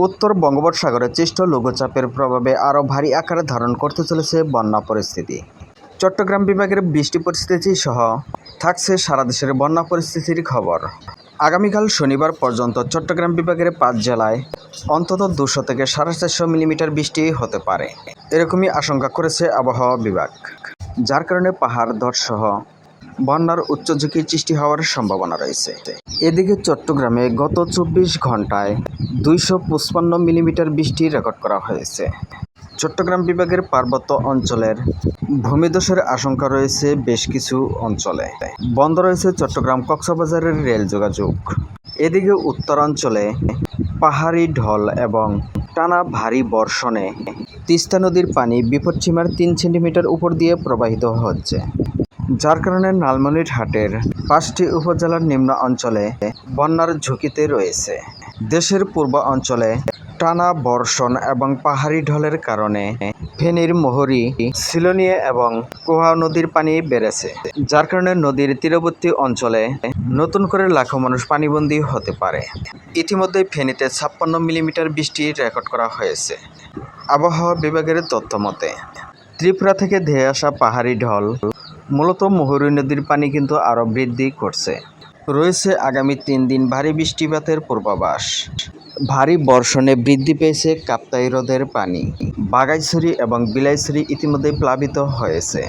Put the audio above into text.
উত্তর বঙ্গোপসাগরে সৃষ্ট লঘুচাপের প্রভাবে আরও ভারী আকার ধারণ করতে চলেছে বন্যা পরিস্থিতি। চট্টগ্রাম বিভাগের বৃষ্টি পরিস্থিতি সহ থাকছে সারা দেশের বন্যা পরিস্থিতির খবর। আগামীকাল শনিবার পর্যন্ত চট্টগ্রাম বিভাগের 5 জেলায় অন্তত 200 থেকে 450 মিলিমিটার বৃষ্টি হতে পারে, এরকমই আশঙ্কা করেছে আবহাওয়া বিভাগ, যার কারণে পাহাড় ধসসহ বন্যার উচ্চ ঝুঁকি সৃষ্টি হওয়ার সম্ভাবনা রয়েছে। এদিকে চট্টগ্রামে গত 24 ঘন্টায় 255 মিলিমিটার বৃষ্টি রেকর্ড করা হয়েছে। চট্টগ্রাম বিভাগের পার্বত্য অঞ্চলের ভূমিধসের আশঙ্কা রয়েছে বেশ কিছু অঞ্চলে। বন্ধ রয়েছে চট্টগ্রাম কক্সবাজারের রেল যোগাযোগ। এদিকে উত্তরাঞ্চলে পাহাড়ি ঢল এবং টানা ভারী বর্ষণে তিস্তা নদীর পানি বিপদসীমার 3 সেন্টিমিটার উপর দিয়ে প্রবাহিত হচ্ছে, যার কারণে লালমনিরহাটের 5টি উপজেলার নিম্ন অঞ্চলে বন্যার ঝুঁকিতে রয়েছে। দেশের পূর্ব অঞ্চলে টানা বর্ষণ এবং পাহাড়ি ঢলের কারণে ফেনীর মোহরী, সিলোনিয়া এবং কোহা নদীর পানি বেড়েছে, যার কারণে নদীর তীরবর্তী অঞ্চলে নতুন করে লাখো মানুষ পানিবন্দী হতে পারে। ইতিমধ্যে ফেনীতে 56 মিলিমিটার বৃষ্টি রেকর্ড করা হয়েছে। আবহাওয়া বিভাগের তথ্য মতে ত্রিপুরা থেকে ধেয়ে আসা পাহাড়ি ঢল মূলত মোহরী নদীর পানি কিন্তু আরও বৃদ্ধি করছে। রয়েছে আগামী 3 দিন ভারী বৃষ্টিপাতের পূর্বাভাস। ভারী বর্ষণে বৃদ্ধি পেয়েছে কাপ্তাই হ্রদের পানি। বাঘাইছড়ি এবং বিলাইছড়ি ইতিমধ্যেই প্লাবিত হয়েছে।